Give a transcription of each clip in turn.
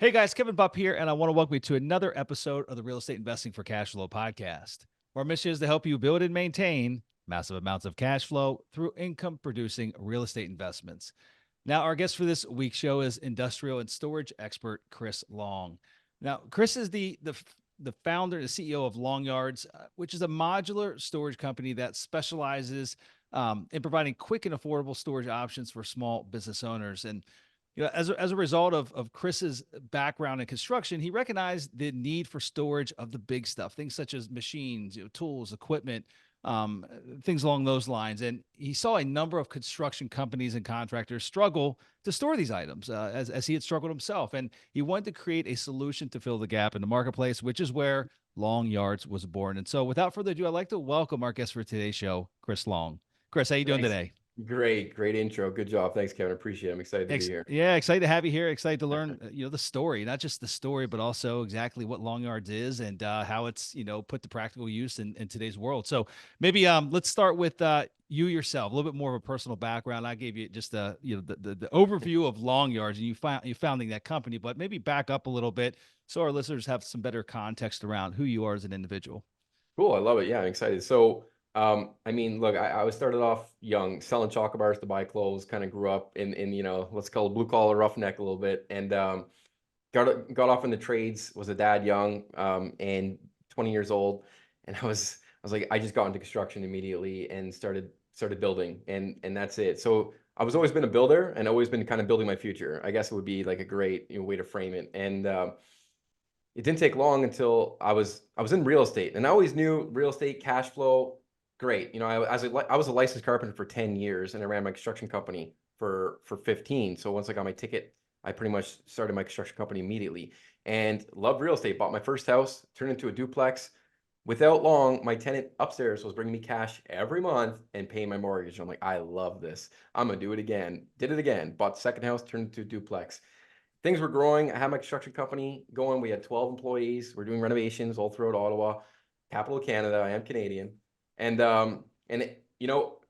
Hey guys, Kevin Bupp here, and I want to welcome you to another episode of the Real Estate Investing for Cash Flow podcast. Our mission is to help you build and maintain massive amounts of cash flow through income producing real estate investments. Now, our guest for this week's show is industrial and storage expert Chris Long. Now, Chris is the founder and CEO of Long Yards, which is a modular storage company that specializes in providing quick and affordable storage options for small business owners. And as a result of Chris's background in construction, he recognized the need for storage of the big stuff, things such as machines, tools, equipment, um, things along those lines. And he saw a number of construction companies and contractors struggle to store these items, as he had struggled himself. And he wanted to create a solution to fill the gap in the marketplace, which is where Long Yards was born. And so, without further ado, I'd like to welcome our guest for today's show, Chris Long. Chris, how you doing Thanks. today? Great intro. Good job. Thanks, Kevin. Appreciate it. I'm excited to be here. Yeah, excited to have you here. Excited to learn, the story, not just the story, but also exactly what Long Yards is and how it's, put to practical use in today's world. So maybe let's start with you yourself, a little bit more of a personal background. I gave you just the overview of Long Yards and you founding that company, but maybe back up a little bit so our listeners have some better context around who you are as an individual. Cool. I love it. Yeah, I'm excited. So, look, I was started off young, selling chocolate bars to buy clothes, kind of grew up in, let's call it blue collar roughneck a little bit. And got off in the trades, was a dad young, and 20 years old. And I was like, I just got into construction immediately and started building and that's it. So I was always been a builder and always been kind of building my future. I guess it would be like a great way to frame it. And it didn't take long until I was in real estate, and I always knew real estate cash flow great. I was a licensed carpenter for 10 years, and I ran my construction company for 15. So once I got my ticket, I pretty much started my construction company immediately, and loved real estate. Bought my first house, turned into a duplex. Without long, my tenant upstairs was bringing me cash every month and paying my mortgage. I'm like, I love this. I'm gonna do it again. Did it again. Bought the second house, turned into a duplex. Things were growing. I had my construction company going. We had 12 employees. We're doing renovations all throughout Ottawa, capital of Canada. I am Canadian.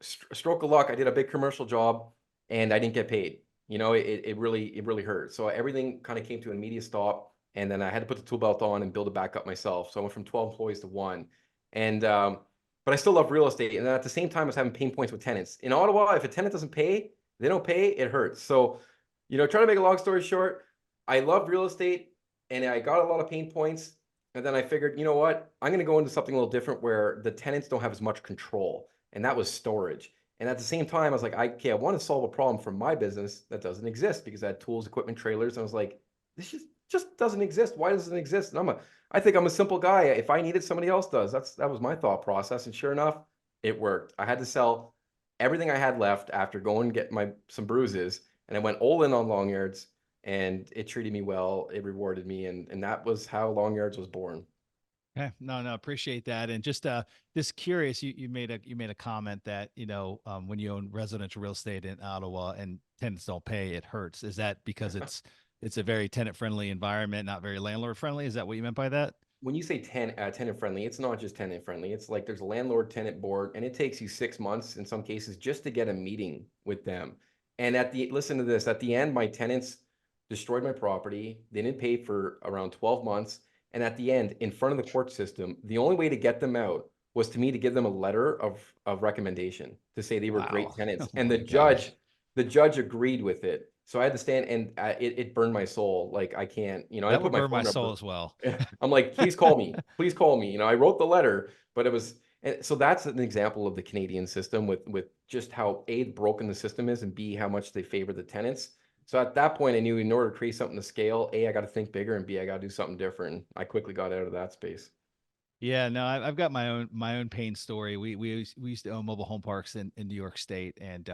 Stroke of luck, I did a big commercial job and I didn't get paid. It really hurt. So everything kind of came to an immediate stop. And then I had to put the tool belt on and build it back up myself. So I went from 12 employees to one. And but I still love real estate. And then at the same time, I was having pain points with tenants. In Ottawa, if a tenant doesn't pay, they don't pay, it hurts. So trying to make a long story short, I loved real estate and I got a lot of pain points. And then I figured, you know what? I'm going to go into something a little different where the tenants don't have as much control. And that was storage. And at the same time, I was like, I want to solve a problem for my business that doesn't exist because I had tools, equipment, trailers. And I was like, this just doesn't exist. Why doesn't it exist? And I think I'm a simple guy. If I need it, somebody else does. That was my thought process. And sure enough, it worked. I had to sell everything I had left after going and get some bruises. And I went all in on Long Yards, and it treated me well. It rewarded me, and that was how Long Yards was born. Okay. No, appreciate that. And just curious, you made a comment that, when you own residential real estate in Ottawa and tenants don't pay, it hurts. Is that because it's a very tenant friendly environment, not very landlord friendly? Is that what you meant by that? When you say tenant friendly, it's not just tenant friendly. It's like there's a landlord tenant board, and it takes you 6 months in some cases just to get a meeting with them. And listen to this, at the end, my tenants destroyed my property. They didn't pay for around 12 months. And at the end, in front of the court system, the only way to get them out was to give them a letter of recommendation to say they were great Wow. tenants. Oh And my gosh. the judge agreed with it. So I had to stand, and it burned my soul. Like I can't, I That put would my burn my phone soul number. as well. I'm like, please call me. Please call me. I wrote the letter, but it was, and so that's an example of the Canadian system with just how A, broken the system is, and B, how much they favor the tenants. So at that point, I knew in order to create something to scale, A, I got to think bigger, and B, I got to do something different. I quickly got out of that space. Yeah, no, I've got my own pain story. We used to own mobile home parks in New York State, and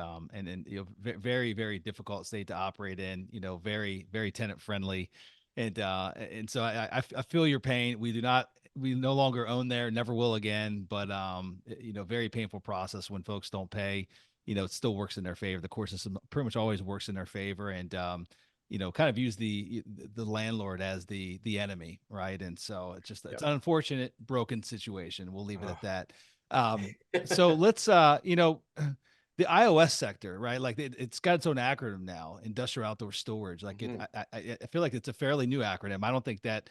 very very difficult state to operate in. Very very tenant friendly, and so I feel your pain. We no longer own there, never will again. But very painful process when folks don't pay. It still works in their favor. The court system pretty much always works in their favor, and kind of use the landlord as the enemy, right? And so it's Yeah. an unfortunate broken situation. We'll leave it Oh. at that. So let's the iOS sector, right? Like it's got its own acronym now, industrial outdoor storage. Like Mhm. I feel like it's a fairly new acronym. I don't think that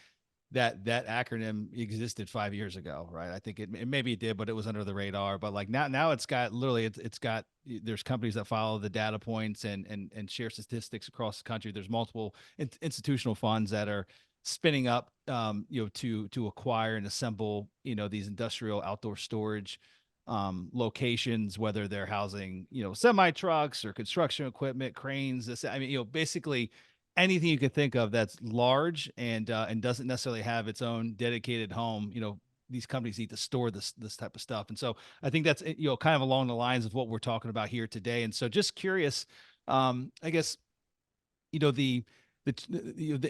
acronym existed 5 years ago, right? I think maybe it did, but it was under the radar. But like now it's got literally it's got there's companies that follow the data points and share statistics across the country. There's multiple institutional funds that are spinning up, to acquire and assemble, these industrial outdoor storage locations, whether they're housing, semi trucks or construction equipment, cranes. I mean, basically anything you could think of that's large and doesn't necessarily have its own dedicated home. These companies need to store this type of stuff, and so I think that's kind of along the lines of what we're talking about here today. And so, just curious, I guess the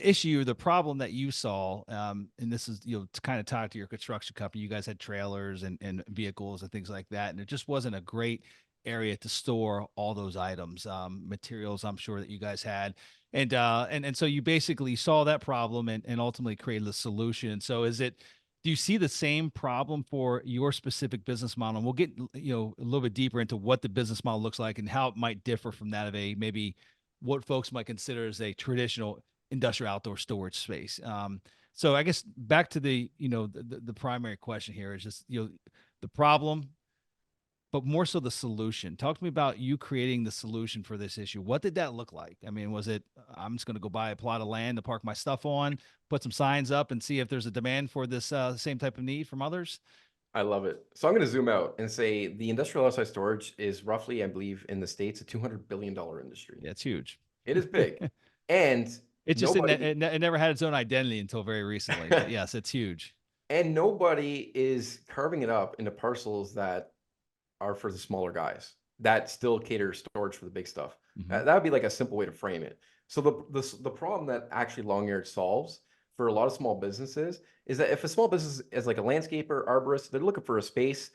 issue, the problem that you saw, and this is to kind of talk to your construction company. You guys had trailers and vehicles and things like that, and it just wasn't a great area to store all those items, materials. I'm sure that you guys had, and so you basically saw that problem and ultimately created a solution. So is it? Do you see the same problem for your specific business model? And we'll get a little bit deeper into what the business model looks like and how it might differ from that of a maybe what folks might consider as a traditional industrial outdoor storage space. So I guess back to the primary question here is just the problem, but more so the solution. Talk to me about you creating the solution for this issue. What did that look like? I mean, was it I'm just going to go buy a plot of land to park my stuff on, put some signs up, and see if there's a demand for this same type of need from others? I love it. So I'm going to zoom out and say the industrial outside storage is roughly, I believe, in the States, a $200 billion industry. Yeah, it's huge. It is big. And It just didn't. nobody It never had its own identity until very recently. But yes, it's huge. and nobody is carving it up into parcels that are for the smaller guys that still cater storage for the big stuff. Hmm. That would be like a simple way to frame it. So the problem that actually Longyard solves for a lot of small businesses is that if a small business is like a landscaper, arborist, they're looking for a space.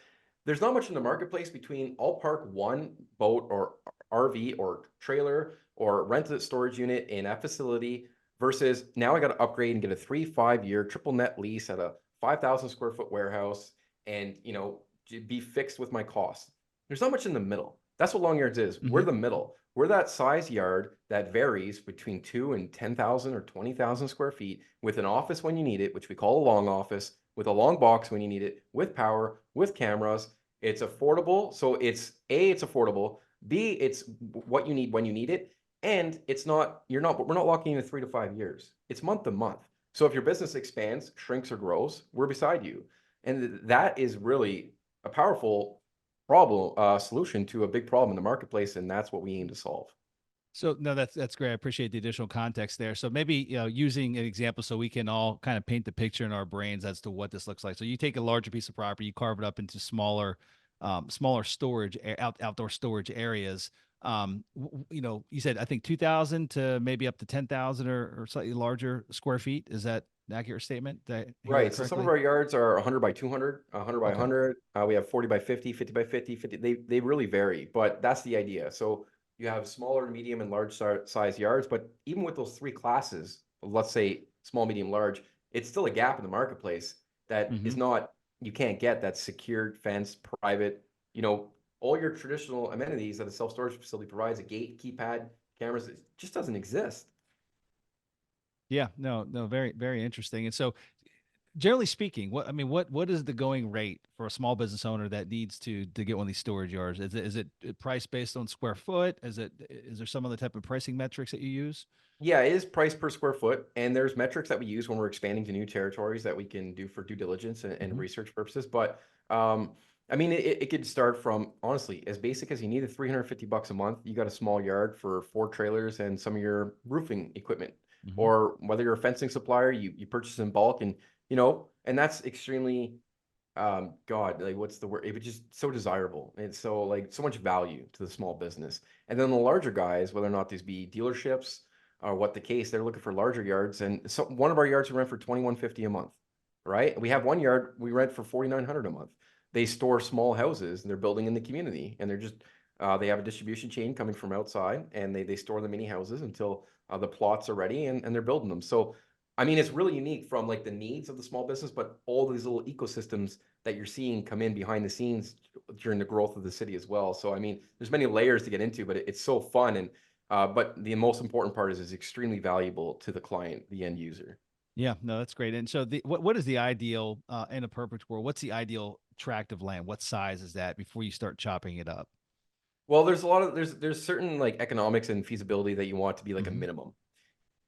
There's not much in the marketplace between I'll park one boat or RV or trailer or rent a storage unit in a facility versus now I got to upgrade and get a 3-5 year triple net lease at a 5,000 square foot warehouse and be fixed with my costs. There's not much in the middle. That's what long yards is. We're Hmm. the middle. We're that size yard that varies between 2 and 10,000 or 20,000 square feet with an office when you need it, which we call a long office, with a long box when you need it, with power, with cameras. It's affordable. So it's A, it's affordable. B, it's what you need when you need it. And we're not locking in 3 to 5 years. It's month to month. So if your business expands, shrinks, or grows, we're beside you. And that is really a powerful solution to a big problem in the marketplace, and that's what we aim to solve. So no, that's great. I appreciate the additional context there. So maybe using an example so we can all kind of paint the picture in our brains as to what this looks like. So you take a larger piece of property, you carve it up into smaller storage outdoor storage areas. You said I think 2,000 to maybe up to 10,000 or slightly larger square feet. Is that an accurate statement? Did I hear that Right. So some of correctly? our yards are 100 by 200, 100 by Okay. 100. We have 40 by 50, 50 by 50, 50. They really vary, but that's the idea. So you have smaller, medium, and large size yards. But even with those three classes, let's say small, medium, large, it's still a gap in the marketplace that Hmm. is not, you can't get that secured, fenced, private, you know, all your traditional amenities that a self-storage facility provides, a gate, keypad, cameras, it just doesn't exist. Yeah. No. No. Very very interesting. And so generally speaking, what is the going rate for a small business owner that needs to get one of these storage yards? Is it price based on square foot? Is there some other type of pricing metrics that you use? Yeah, it is price per square foot, and there's metrics that we use when we're expanding to new territories that we can do for due diligence and Hmm. research purposes. But I mean, it could start from honestly as basic as you need a $350 a month. You got a small yard for 4 trailers and some of your roofing equipment, Hmm. or whether you're a fencing supplier, you purchase in bulk, and and that's extremely God, like what's the word? It was just so desirable. And so like so much value to the small business. And then the larger guys, whether or not these be dealerships or what the case, they're looking for larger yards. And so one of our yards we rent for 2,150 a month, right? We have one yard we rent for 4,900 a month. They store small houses and they're building in the community, and they're just they have a distribution chain coming from outside, and they store the mini houses until the plots are ready, and they're building them. So I mean, it's really unique from like the needs of the small business, but all these little ecosystems that you're seeing come in behind the scenes during the growth of the city as well. So, I mean, there's many layers to get into, but it's so fun. And, but the most important part is it's extremely valuable to the client, the end user. Yeah, no, that's great. And so what is the ideal in a perfect world? What's the ideal tract of land? What size is that before you start chopping it up? Well, there's a lot of, there's certain like economics and feasibility that you want to be like a Hmm. minimum.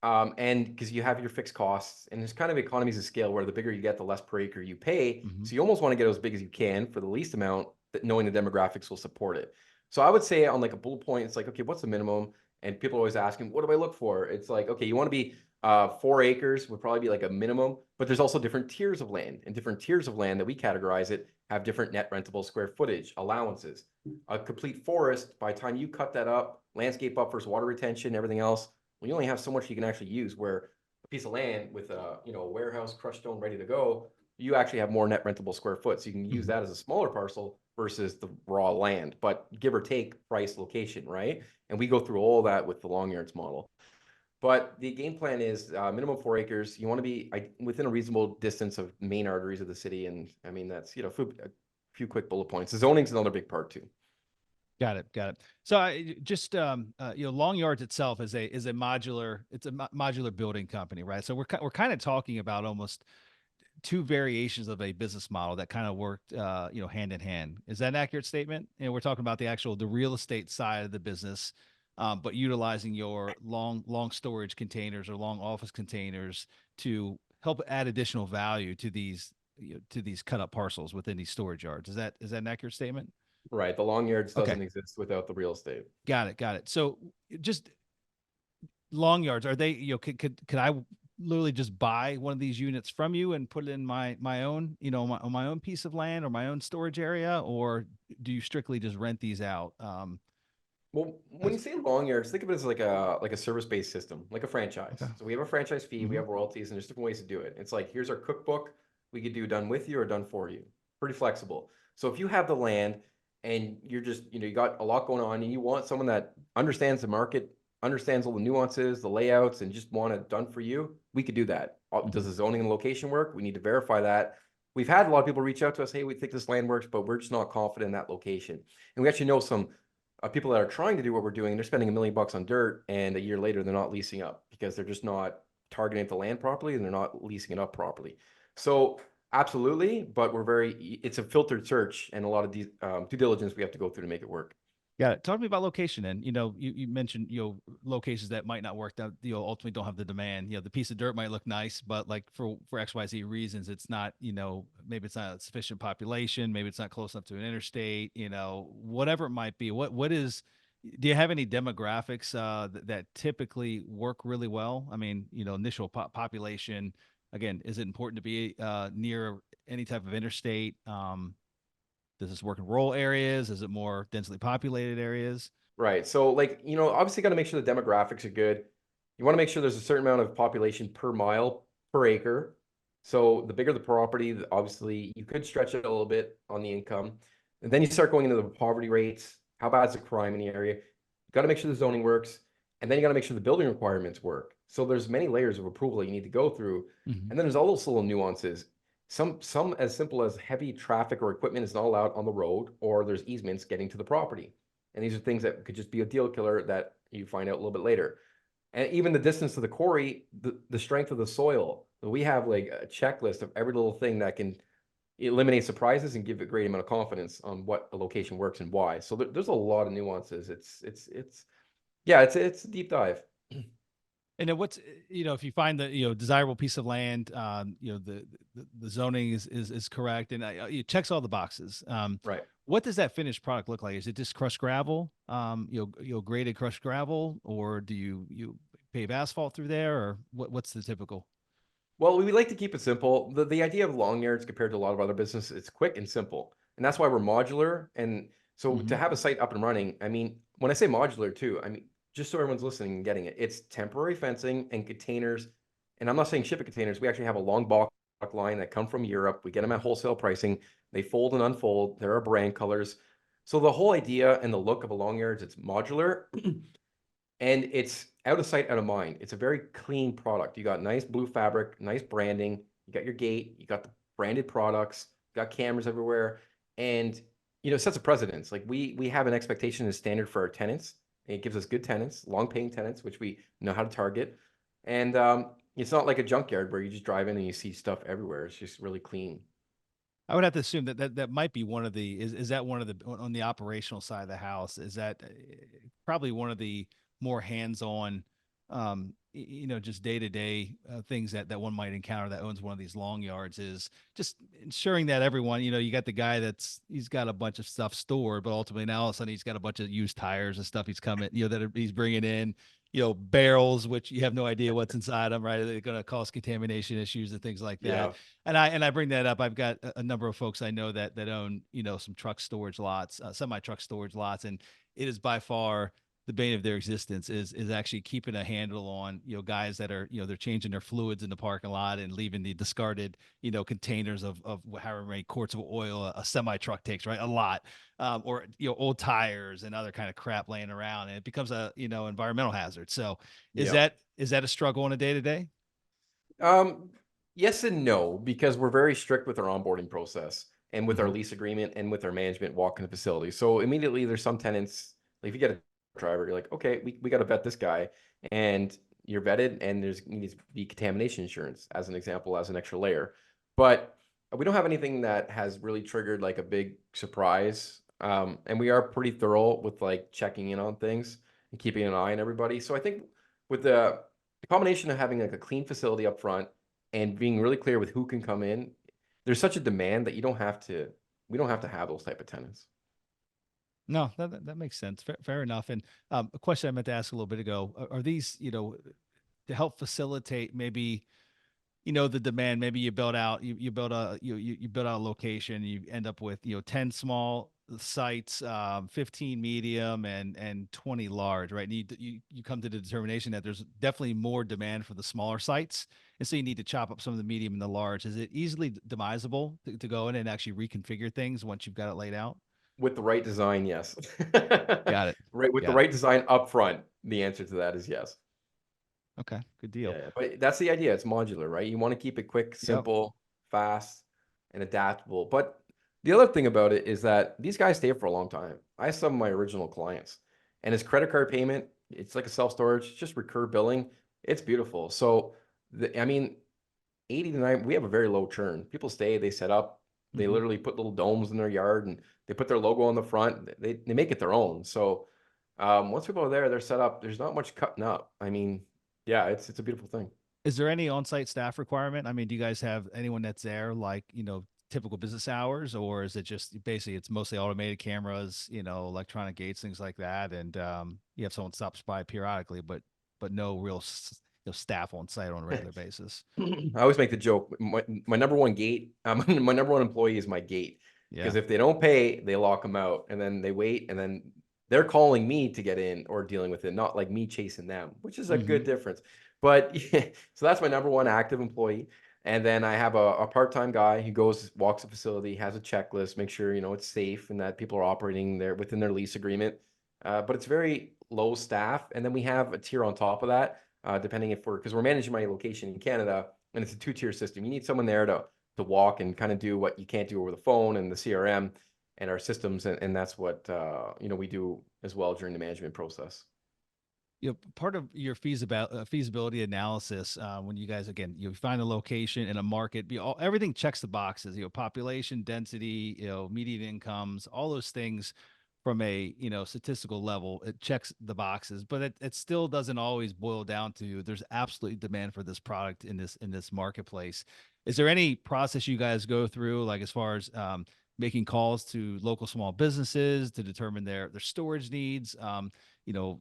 And because you have your fixed costs, and there's kind of economies of scale where the bigger you get, the less per acre you pay. Hmm. So you almost want to get as big as you can for the least amount, that knowing the demographics will support it. So I would say on like a bullet point, it's like, okay, what's the minimum? And people are always asking, what do I look for? It's like, okay, you want to be 4 acres would probably be like a minimum, but there's also different tiers of land, and different tiers of land that we categorize it have different net rentable square footage allowances. A complete forest, by the time you cut that up, landscape buffers, water retention, everything else, well, you only have so much you can actually use. Where a piece of land with a a warehouse, crushed stone, ready to go, you actually have more net rentable square foot. So you can use Hmm. that as a smaller parcel versus the raw land, but give or take price, location, right? And we go through all that with the long yards model. But the game plan is minimum 4 acres. You want to be within a reasonable distance of main arteries of the city, and I mean that's a few quick bullet points. The zoning's another big part too. Got it. Got it. So I just Long Yards itself is a modular, it's a modular building company, right? So we're kind of talking about almost two variations of a business model that kind of worked hand in hand. Is that an accurate statement? We're talking about the real estate side of the business, but utilizing your long storage containers or long office containers to help add additional value to these cut up parcels within these storage yards. Is that an accurate statement? Right. The long yards Okay, doesn't exist without the real estate. got it, got it. So just long yards, are they, could I literally just buy one of these units from you and put it in my own, on my own piece of land or my own storage area, or do you strictly just rent these out? Well, when you As say long yards, think of it as like a service-based system, like a Okay. franchise. So we have a franchise fee, we Hmm. have royalties, and there's different ways to do it. It's like, here's our cookbook. We could do done with you or done for you. Pretty flexible. So if you have the land and you're just, you got a lot going on and you want someone that understands the market, understands all the nuances, the layouts, and just want it done for you, we could do that. Does Hmm. the zoning and location work? We need to verify that. We've had a lot of people reach out to us, hey, we think this land works, but we're just not confident in that location. And we actually know some people that are trying to do what we're doing, they're spending $1 million on dirt, and a year later they're not leasing up because they're just not targeting the land properly and they're not leasing it up properly. So absolutely, but it's a filtered search and a lot of due diligence we have to go through to make it work. Got it. Talk to me about location. And you mentioned locations that might not work, that ultimately don't have the demand. The piece of dirt might look nice, but like for XYZ reasons, it's not, maybe it's not a sufficient population, maybe it's not close enough to an interstate, whatever it might be. Do you have any demographics that typically work really well? I mean, initial population. Again, is it important to be near any type of interstate? Does this work in rural areas? Is it more densely populated areas? Right. So, like, obviously got to make sure the demographics are good. You want to make sure there's a certain amount of population per mile per acre. So the bigger the property, obviously you could stretch it a little bit on the income. And then you start going into the poverty rates. How bad is the crime in the area? You got to make sure the zoning works. And then you got to make sure the building requirements work. So there's many layers of approval that you need to go through. Hmm. And then there's all those little nuances. Some as simple as heavy traffic or equipment is not allowed on the road, or there's easements getting to the property. And these are things that could just be a deal killer that you find out a little bit later. And even the distance to the quarry, the strength of the soil. We have like a checklist of every little thing that can eliminate surprises and give a great amount of confidence on what a location works and why. So there's a lot of nuances. It's a deep dive. And then if you find the desirable piece of land, the zoning is correct and it checks all the boxes. Right. What does that finished product look like? Is it just crushed gravel, graded crushed gravel, or do you pave asphalt through there, or what's the typical? Well, we like to keep it simple. The idea of long yards compared to a lot of other businesses, it's quick and simple. And that's why we're modular. And so to Hmm. have a site up and running, I mean, when I say modular too, I mean, just so everyone's listening and getting it, it's temporary fencing and containers. And I'm not saying shipping containers. We actually have a long bulk line that come from Europe. We get them at wholesale pricing. They fold and unfold. There are brand colors. So the whole idea and the look of a long yards, it's modular. and it's out of sight, out of mind. It's a very clean product. You got nice blue fabric, nice branding. You got your gate. You got the branded products. You got cameras everywhere, and it sets a precedence. Like we have an expectation and standard for our tenants. And it gives us good tenants, long-paying tenants, which we know how to target. And it's not like a junkyard where you just drive in and you see stuff everywhere. It's just really clean. I would have to assume that might be one of the is that one of the on the operational side of the house, is that probably one of the more hands-on just day-to-day things that one might encounter that owns one of these long yards, is just ensuring that everyone, you got the guy he's got a bunch of stuff stored, but ultimately now all of a sudden he's got a bunch of used tires and stuff he's coming, he's bringing in, barrels, which you have no idea what's inside them, right? They're going to cause contamination issues and things like that. Yeah. And I bring that up. I've got a number of folks I know that own, some truck storage lots, semi truck storage lots, and it is by far the bane of their existence is actually keeping a handle on, guys that are, they're changing their fluids in the parking lot and leaving the discarded, containers of however many quarts of oil a semi truck takes, right? A lot. Or, old tires and other kind of crap laying around, and it becomes a, environmental hazard. So Yeah. is that a struggle on a day to day? Um, yes and no, because we're very strict with our onboarding process and with our Mm-hmm. lease agreement and with our management walk in the facility. So immediately there's some tenants, like if you get a driver, you're like, okay, we got to vet this guy, and you're vetted, and there's needs to be contamination insurance as an example, as an extra layer. But we don't have anything that has really triggered like a big surprise. And we are pretty thorough with like checking in on things and keeping an eye on everybody. So I think with the combination of having like a clean facility up front and being really clear with who can come in, there's such a demand that we don't have to have those type of tenants. No, that makes sense. Fair enough. And a question I meant to ask a little bit ago: are these, to help facilitate maybe, the demand? Maybe you build out, you build a you build out a location, you end up with 10 small sites, 15 medium, and 20 large, right? And you come to the determination that there's definitely more demand for the smaller sites, and so you need to chop up some of the medium and the large. Is it easily demisable to go in and actually reconfigure things once you've got it laid out? With the right design, yes. Got it. Right, with the Got it. right design up front, the answer to that is yes. Okay, good deal. Yeah, but that's the idea. It's modular, right? You want to keep it quick, Yep. simple, fast, and adaptable. But the other thing about it is that these guys stay for a long time. I have some of my original clients, and his credit card payment, it's like a self-storage, just recur billing. It's beautiful. So, I mean, 80 to 90, we have a very low churn. People stay, they set up, they Hmm. literally put little domes in their yard, and they put their logo on the front. They make it their own. So, once people are there, they're set up. There's not much cutting up. I mean, yeah, it's a beautiful thing. Is there any on-site staff requirement? I mean, do you guys have anyone that's there, like, typical business hours, or is it just basically it's mostly automated cameras, electronic gates, things like that, and you have someone stops by periodically, but no real staff on site on a regular basis? I always make the joke. My number one gate, my number one employee is my gate, Yeah. because if they don't pay, they lock them out, and then they wait, and then they're calling me to get in or dealing with it, not like me chasing them, which is a Hmm. good difference. But yeah, so that's my number one active employee. And then I have a part-time guy who goes, walks the facility, has a checklist, make sure it's safe and that people are operating there within their lease agreement. But it's very low staff, and then we have a tier on top of that, depending if because we're managing my location in Canada, and it's a two-tier system. You need someone there to walk and kind of do what you can't do over the phone and the CRM and our systems, and that's what we do as well during the management process. Part of your feasibility analysis, when you guys, again, you find a location in a market, everything checks the boxes, population density, median incomes, all those things from a, statistical level, it checks the boxes, but it still doesn't always boil down to there's absolutely demand for this product in this marketplace. Is there any process you guys go through, like as far as making calls to local small businesses to determine their storage needs?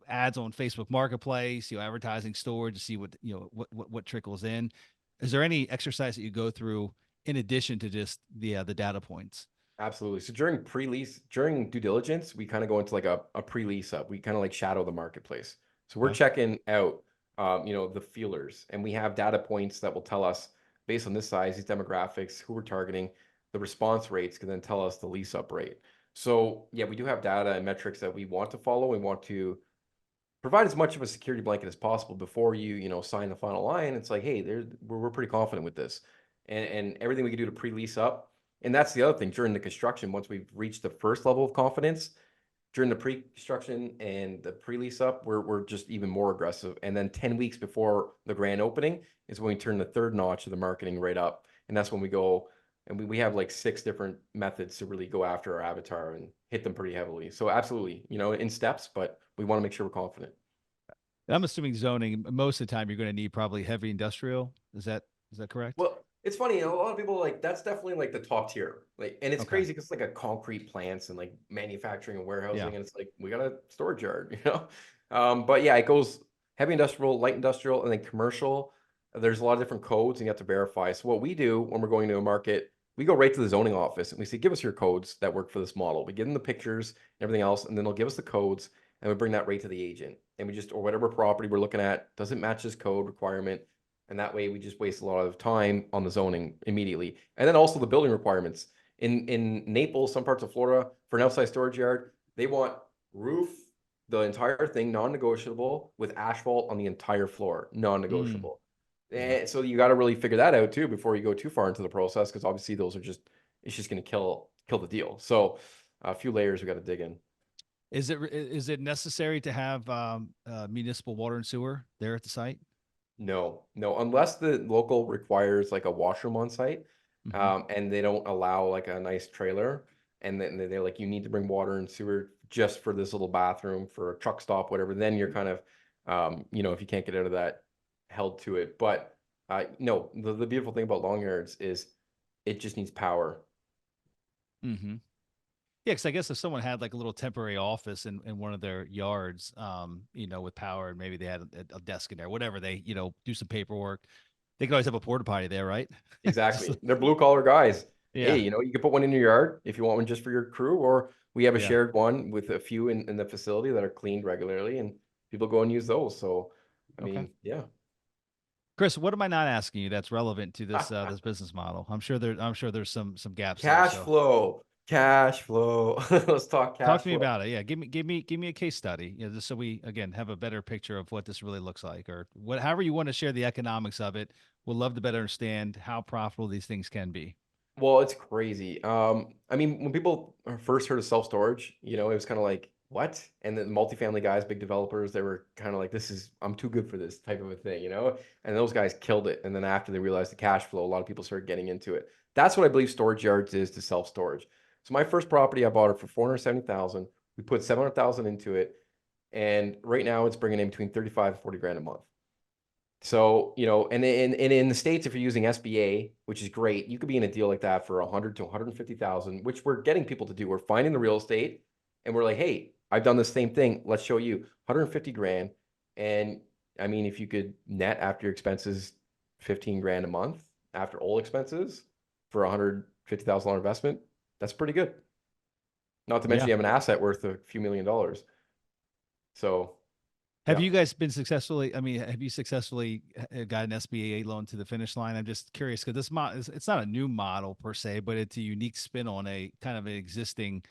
Ads on Facebook Marketplace, advertising storage to see what trickles in. Is there any exercise that you go through in addition to just the data points? Absolutely. So during due diligence, we kind of go into like a pre-lease up. We kind of like shadow the marketplace. So we're Okay. checking out, the feelers, and we have data points that will tell us based on this size, these demographics, who we're targeting, the response rates can then tell us the lease up rate. So yeah, we do have data and metrics that we want to follow. We want to provide as much of a security blanket as possible before you sign the final line. It's like, hey, we're pretty confident with this, and everything we can do to pre-lease up. And that's the other thing during the construction. Once we've reached the first level of confidence, during the pre-construction and the pre-lease up, we're just even more aggressive. And then 10 weeks before the grand opening is when we turn the third notch of the marketing right up. And that's when we go and we have like 6 different methods to really go after our avatar and hit them pretty heavily. So absolutely, in steps, but we want to make sure we're confident. I'm assuming zoning, most of the time you're going to need probably heavy industrial. Is that correct? Well, it's funny, a lot of people like that's definitely like the top tier. Like, and it's Okay. crazy because like a concrete plants and like manufacturing and Yeah. warehousing, and it's like we got a storage yard, you know. But yeah, it goes heavy industrial, light industrial, and then commercial. There's a lot of different codes, and you have to verify. So what we do when we're going to a market, we go right to the zoning office and we say, "Give us your codes that work for this model." We give them the pictures and everything else, and then they'll give us the codes, and we bring that right to the agent. And we just or whatever property we're looking at doesn't match this code requirement, and that way we just waste a lot of time on the zoning immediately. And then also the building requirements. In Naples, some parts of Florida, for an outside storage yard, they want roof, the entire thing, non-negotiable, with asphalt on the entire floor, Mm, non-negotiable. yeah. And so you got to really figure that out too before you go too far into the process, because obviously those are just it's just going to kill the deal. So a few layers we got to dig in. Is it necessary to have municipal water and sewer there at the site? No, no, unless the local requires like a washroom on site, Hmm. and they don't allow like a nice trailer, and then they're like, you need to bring water and sewer just for this little bathroom for a truck stop, whatever. Then you're kind of, if you can't get out of that, held to it. But no, the beautiful thing about long yards is it just needs power. Hmm. Yeah, because I guess if someone had like a little temporary office in one of their yards, with power, and maybe they had a desk in there, whatever, they, do some paperwork, they could always have a porta potty there, right? Just Exactly. They're blue collar guys. Hey, yeah, you can put one in your yard if you want one just for your crew, or we have a yeah. shared one with a few in the facility that are cleaned regularly, and people go and use those. So, I Okay. mean, yeah. Chris, what am I not asking you that's relevant to this business model? I'm sure there's some gaps there. Cash So flow. Cash flow. Let's talk talk cash to me flow. about it. Yeah, give me a case study, just so we again have a better picture of what this really looks like, or however you want to share the economics of it. We'll love to better understand how profitable these things can be. Well, it's crazy. I mean, when people first heard of self-storage, it was kind of like, what? And then multifamily guys, big developers, they were kind of like, I'm too good for this type of a thing, you know? And those guys killed it. And then after they realized the cash flow, a lot of people started getting into it. That's what I believe storage yards is to self-storage. So my first property, I bought it for 470,000. We put 700,000 into it. And right now it's bringing in between 35 and 40 grand a month. So, and in the States, if you're using SBA, which is great, you could be in a deal like that for 100 to 150,000, which we're getting people to do. We're finding the real estate and we're like, hey, I've done the same thing. Let's show you 150 grand. And I mean, if you could net after your expenses 15 grand a month after all expenses for $150,000 investment, that's pretty good. Not to mention Yeah. you have an asset worth a few $1,000,000. So, Have yeah. you guys been successfully? I mean, have you successfully got an SBA loan to the finish line? I'm just curious because this model it's not a new model per se, but it's a unique spin on a kind of an existing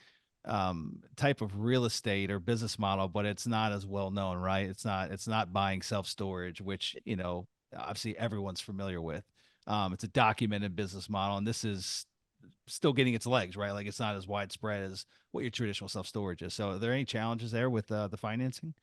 type of real estate or business model, but it's not as well known, right? It's not buying self storage, which obviously everyone's familiar with. It's a documented business model, and this is still getting its legs, right? Like it's not as widespread as what your traditional self storage is. So, are there any challenges there with the financing?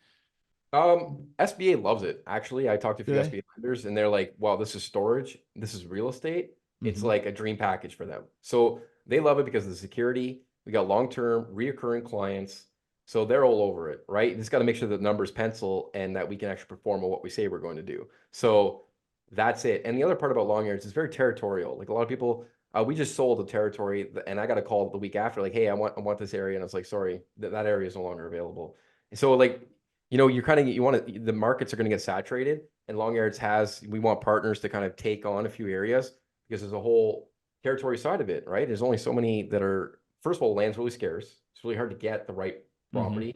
SBA loves it. Actually, I talked to a Do few they? SBA lenders and they're like, wow, this is storage. This is real estate. It's Hmm. like a dream package for them. So they love it because of the security. We got long-term reoccurring clients. So they're all over it, right? You just got to make sure that the numbers pencil and that we can actually perform on what we say we're going to do. So that's it. And the other part about long yards is very territorial. Like a lot of people, we just sold a territory and I got a call the week after, like, hey, I want this area. And I was like, sorry, that area is no longer available. And so like you're kind of you want to the markets are going to get saturated, and long yards we want partners to kind of take on a few areas because there's a whole territory side of it, right? There's only so many that are first of all, land's really scarce. It's really hard to get the right Hmm. property,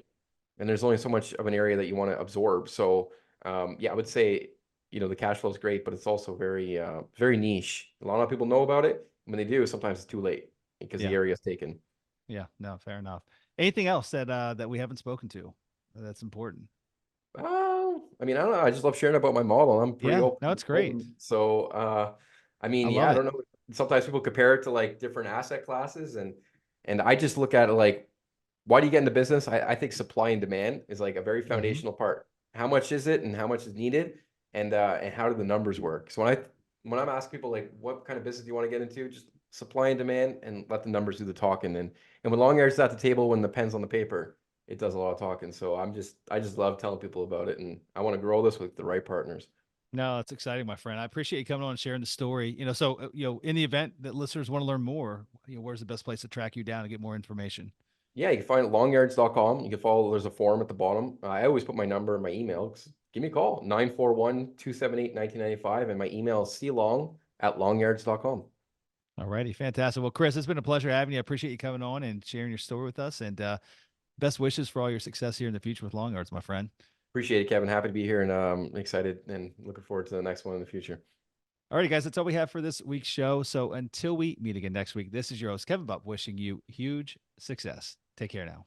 and there's only so much of an area that you want to absorb. So yeah, I would say the cash flow is great, but it's also very niche. A lot of people know about it. When they do, sometimes it's too late because the Yeah. area is taken. Yeah. No, fair enough. Anything else that we haven't spoken to that's important? I mean, I don't know. I just love sharing about my model. I'm pretty Yeah, no, it's great. open. So, I I mean, yeah, love I it. don't know. Sometimes people compare it to like different asset classes, and I just look at it like, why do you get into business? I think supply and demand is like a very Hmm. foundational part. How much is it, and how much is needed, and how do the numbers work? So when I'm asking people like, what kind of business do you want to get into, just supply and demand, and let the numbers do the talking. And when long air's at the table, when the pen's on the paper, it does a lot of talking. So I just love telling people about it, and I want to grow this with the right partners. No, it's exciting, my friend. I appreciate you coming on and sharing the story. So in the event that listeners want to learn more, where's the best place to track you down and get more information? Yeah, you can find it at longyards.com. You can follow, there's a form at the bottom. I always put my number in my email. Give me a call, 941-278-1995. And my email is clong@longyards.com. All righty, fantastic. Well, Chris, it's been a pleasure having you. I appreciate you coming on and sharing your story with us. And best wishes for all your success here in the future with Long Arts, my friend. Appreciate it, Kevin. Happy to be here and excited and looking forward to the next one in the future. All righty, guys, that's all we have for this week's show. So until we meet again next week, this is your host, Kevin Bupp, wishing you huge success. Take care now.